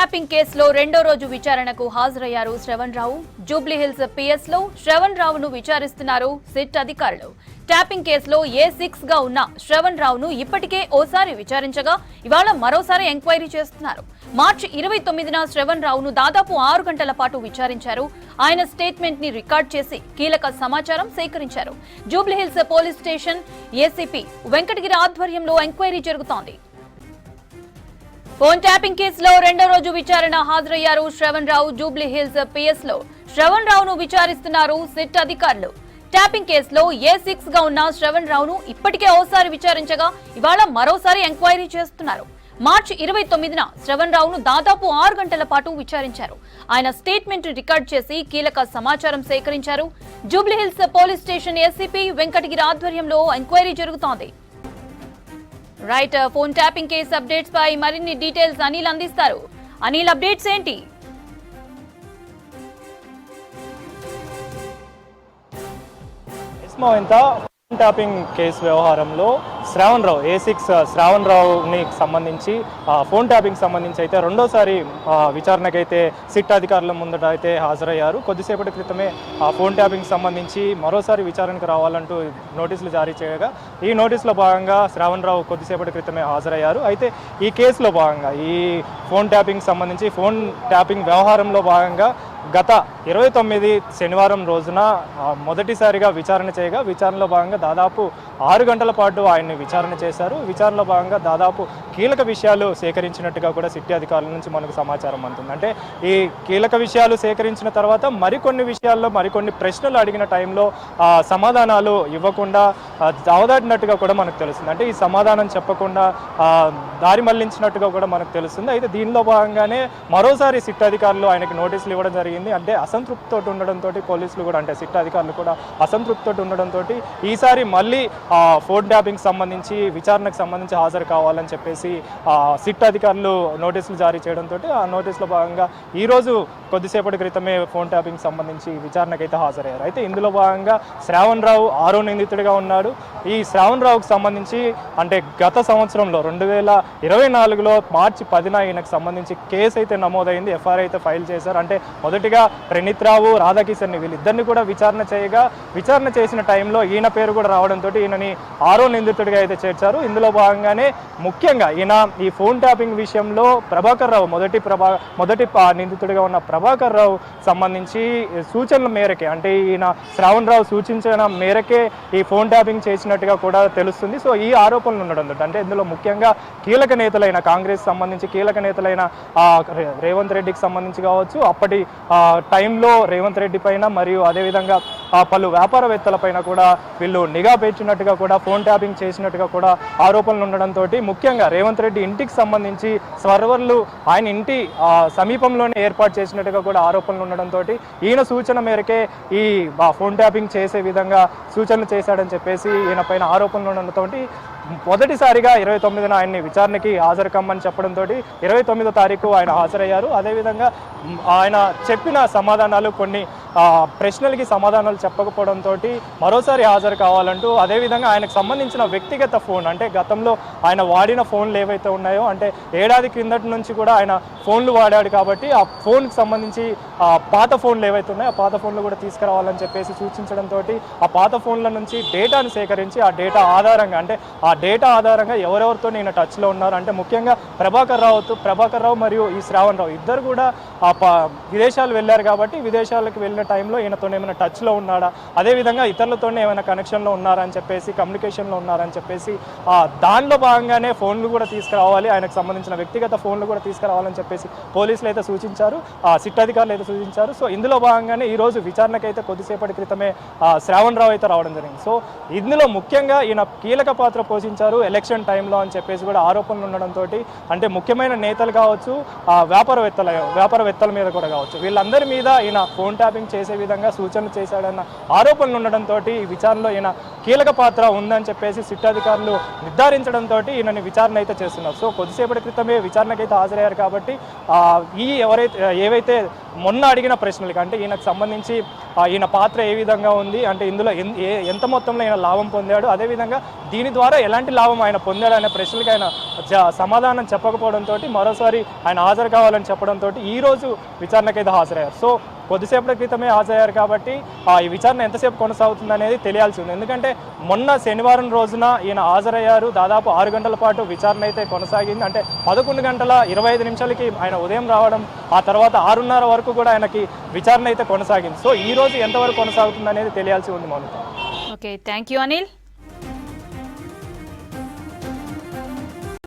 Tapping కేసులో రెండో రోజు విచారణకు హాజరయ్యారు శ్రవణ్ రావు. జూబ్లీహిల్స్ పిఎస్ లో శ్రవణ్ రావును విచారిస్తున్నారు సిట్ అధికారులు. ట్యాపింగ్ కేసులో A6 గా ఉన్న శ్రవణ్ రావును ఇప్పటికే ఓసారి విచారించగా ఇవాళ మరోసారి ఎంక్వైరీ చేస్తున్నారు. మార్చి 29న శ్రవణ్ రావును దాదాపు 6 గంటల పాటు విచారించారు. ఆయన స్టేట్మెంట్ ని రికార్డ్ చేసి కీలక సమాచారం సేకరించారు. Jubilee Hills police station ACP Venkatagiri ఆధ్వర్యంలో ఎంక్వైరీ జరుగుతోంది. ఫోన్ ట్యాపింగ్ కేసులో రెండో రోజు విచారణ హాజరయ్యారు శ్రవణ్ రావు. జూబ్లీహిల్స్ పిఎస్ లో శ్రవణ్ రావును విచారిస్తున్నారు సిట్ అధికారులు. ట్యాపింగ్ కేసులో A6 గా ఉన్న శ్రవణ్ రావును ఇప్పటికే ఓసారి విచారించగా ఇవాళ మరోసారి ఎంక్వైరీ చేస్తున్నారు. మార్చి 29న శ్రవణ్ రావును దాదాపు 6 గంటల పాటు విచారించారు. ఆయన స్టేట్మెంట్ రికార్డ్ చేసి కీలక సమాచారం సేకరించారు. Jubilee Hills police station ACP Venkatagiri ఆధ్వర్యంలో ఎంక్వైరీ జరుగుతోంది. Right, phone tapping case updates పై మరిన్ని డీటెయిల్స్ అనిల్ అందిస్తారు. అనిల్, అప్డేట్స్ ఏంటి? ట్యాపింగ్ కేసు వ్యవహారంలో శ్రావణ్ రావు A6 శ్రావణ్ రావుని సంబంధించి ఫోన్ ట్యాపింగ్ సంబంధించి అయితే రెండోసారి విచారణకైతే సిట్ అధికారుల ముందట అయితే హాజరయ్యారు. కొద్దిసేపటి క్రితమే ఫోన్ ట్యాపింగ్ సంబంధించి మరోసారి విచారణకు రావాలంటూ నోటీసులు జారీ చేయగా ఈ నోటీసులో భాగంగా శ్రావణ్ రావు కొద్దిసేపటి క్రితమే హాజరయ్యారు. అయితే ఈ కేసులో భాగంగా ఈ ఫోన్ ట్యాపింగ్ సంబంధించి ఫోన్ ట్యాపింగ్ వ్యవహారంలో భాగంగా గత 29 శనివారం రోజున మొదటిసారిగా విచారణ చేయగా విచారణలో భాగంగా దాదాపు 6 గంటల పాటు ఆయన్ని విచారణ చేశారు. విచారణలో భాగంగా దాదాపు కీలక విషయాలు సేకరించినట్టుగా కూడా సిట్టి అధికారుల నుంచి మనకు సమాచారం అందుతుంది. అంటే ఈ కీలక విషయాలు సేకరించిన తర్వాత మరికొన్ని విషయాల్లో మరికొన్ని ప్రశ్నలు అడిగిన టైంలో సమాధానాలు ఇవ్వకుండా దావదాటినట్టుగా కూడా మనకు తెలుస్తుంది. అంటే ఈ సమాధానం చెప్పకుండా దారి మళ్లించినట్టుగా కూడా మనకు తెలుస్తుంది. అయితే దీనిలో భాగంగానే మరోసారి సిట్ అధికారులు ఆయనకి నోటీసులు ఇవ్వడం జరిగింది. అంటే అసంతృప్తితో ఉండడంతో పోలీసులు కూడా అంటే సిట్ అధికారులు కూడా అసంతృప్తితో ఉండడంతో ఈసారి మళ్ళీ ఫోన్ ట్యాపింగ్ సంబంధించి విచారణకు సంబంధించి హాజరు కావాలని చెప్పేసి సిట్ అధికారులు నోటీసులు జారీ చేయడంతో ఆ నోటీసులో భాగంగా ఈరోజు కొద్దిసేపటి క్రితమే ఫోన్ ట్యాపింగ్ సంబంధించి విచారణకైతే హాజరయ్యారు. అయితే ఇందులో భాగంగా శ్రావణ్ రావు 6వ నిందితుడిగా ఉన్నాడు. ఈ శ్రావణ్ రావుకు సంబంధించి అంటే గత సంవత్సరంలో 2024లో మార్చి 10న ఈయనకు సంబంధించి కేసు అయితే నమోదైంది. ఎఫ్ఐఆర్ అయితే ఫైల్ చేశారు. అంటే మొదటిగా ప్రణీత్ రావు, రాధాకిషన్ వీళ్ళిద్దరిని కూడా విచారణ చేయగా విచారణ చేసిన టైంలో ఈయన పేరు కూడా రావడంతో ఈయనని 6వ నిందితుడిగా అయితే చేర్చారు. ఇందులో భాగంగానే ముఖ్యంగా ఈయన ఈ ఫోన్ ట్యాపింగ్ విషయంలో ప్రభాకర్ రావు మొదటి నిందితుడిగా ఉన్న ప్రభాకర్ రావు సంబంధించి సూచనల మేరకే అంటే ఈయన శ్రావణ్ రావు సూచించిన మేరకే ఈ ఫోన్ ట్యాపింగ్ చేసినట్టుగా కూడా తెలుస్తుంది. సో ఈ ఆరోపణలు ఉండడం అంటే ఇందులో ముఖ్యంగా కీలక నేతలైన కాంగ్రెస్ సంబంధించి కీలక నేతలైన రేవంత్ రెడ్డికి సంబంధించి కావచ్చు, అప్పటి టైంలో రేవంత్ రెడ్డి పైన మరియు అదేవిధంగా పలు వ్యాపారవేత్తల పైన కూడా వీళ్ళు నిఘా పేర్చినట్టుగా కూడా ఫోన్ ట్యాపింగ్ చేసినట్టుగా కూడా ఆరోపణలు ఉండడంతో ముఖ్యంగా రేవంత్ రెడ్డి ఇంటికి సంబంధించి సర్వర్లు ఆయన ఇంటి సమీపంలోనే ఏర్పాటు చేసినట్టుగా కూడా ఆరోపణలు ఉండడంతో ఈయన సూచన మేరకే ఈ ఫోన్ ట్యాపింగ్ చేసే విధంగా సూచనలు చేశాడని చెప్పేసి ఈయన పైన ఆరోపణలు ఉండడంతో మొదటిసారిగా 29న ఆయన్ని విచారణకి హాజరు కమ్మని చెప్పడంతో 29వ తారీఖు ఆయన హాజరయ్యారు. అదేవిధంగా ఆయన చెప్పిన సమాధానాలు కొన్ని ప్రశ్నలకి సమాధానాలు చెప్పకపోవడంతో మరోసారి హాజరు కావాలంటూ అదేవిధంగా ఆయనకు సంబంధించిన వ్యక్తిగత ఫోన్ అంటే గతంలో ఆయన వాడిన ఫోన్లు ఏవైతే ఉన్నాయో అంటే ఏడాది క్రిందటి నుంచి కూడా ఆయన ఫోన్లు వాడాడు కాబట్టి ఆ ఫోన్కి సంబంధించి పాత ఫోన్లు ఏవైతే ఉన్నాయో ఆ పాత ఫోన్లు కూడా తీసుకురావాలని చెప్పేసి సూచించడంతో ఆ పాత ఫోన్ల నుంచి డేటాను సేకరించి ఆ డేటా ఆధారంగా అంటే ఆ డేటా ఆధారంగా ఎవరెవరితో ఈయన టచ్లో ఉన్నారు అంటే ముఖ్యంగా ప్రభాకర్ రావు మరియు ఈ శ్రావణ్ రావు ఇద్దరు కూడా విదేశాలు వెళ్ళారు కాబట్టి విదేశాలకు వెళ్ళిన టైంలో ఈయనతో ఏమైనా టచ్లో ఉన్నాడా, అదేవిధంగా ఇతరులతోనే ఏమైనా కనెక్షన్లో ఉన్నారని చెప్పేసి కమ్యూనికేషన్లో ఉన్నారని చెప్పేసి దానిలో భాగంగానే ఫోన్లు కూడా తీసుకురావాలి, ఆయనకు సంబంధించిన వ్యక్తిగత ఫోన్లు కూడా తీసుకురావాలని చెప్పేసి పోలీసులు అయితే సూచించారు, సిట్ అధికారులు అయితే సూచించారు. సో ఇందులో భాగంగానే ఈరోజు విచారణకైతే కొద్దిసేపటి క్రితమే శ్రావణ్ రావు అయితే రావడం జరిగింది. సో ఇందులో ముఖ్యంగా ఈయన కీలక పాత్ర పోషించారు ఎలక్షన్ టైంలో అని చెప్పేసి కూడా ఆరోపణలు ఉండడంతో అంటే ముఖ్యమైన నేతలు కావచ్చు, వ్యాపారవేత్తల మీద కూడా కావచ్చు, వీళ్ళందరి మీద ఈయన ఫోన్ ట్యాపింగ్ చేసే విధంగా సూచనలు చేశాడన్న ఆరోపణలు ఉండడంతో ఈ విచారణలో ఈయన కీలక పాత్ర ఉందని చెప్పేసి సిట్ అధికారులు నిర్ధారించడంతో ఈయనని విచారణ అయితే చేస్తున్నారు. సో కొద్దిసేపటి క్రితమే విచారణకైతే హాజరయ్యారు కాబట్టి ఏవైతే మొన్న అడిగిన ప్రశ్నలకి అంటే ఈయనకు సంబంధించి ఈయన పాత్ర ఏ విధంగా ఉంది, అంటే ఇందులో ఎంత మొత్తంలో ఈయన లాభం పొందాడు, అదేవిధంగా దీని ద్వారా ఎలాంటి లాభం ఆయన పొందాడు అనే ప్రశ్నలకి ఆయన సమాధానం చెప్పకపోవడంతో మరోసారి ఆయన హాజరు కావాలని చెప్పడంతో ఈరోజు విచారణకైతే హాజరయ్యారు. సో కొద్దిసేపటి క్రితమే హాజరయ్యారు కాబట్టి ఈ విచారణ ఎంతసేపు కొనసాగుతుంది అనేది తెలియాల్సి ఉంది. ఎందుకంటే మొన్న శనివారం రోజున ఈయన హాజరయ్యారు, దాదాపు 6 గంటల పాటు విచారణ అయితే కొనసాగింది. అంటే 11:25 ఆయన ఉదయం రావడం, ఆ తర్వాత 6:30 వరకు కూడా ఆయనకి విచారణ అయితే కొనసాగింది. సో ఈ రోజు ఎంతవరకు కొనసాగుతుంది అనేది తెలియాల్సి ఉంది Mounika. Okay, thank you Anil.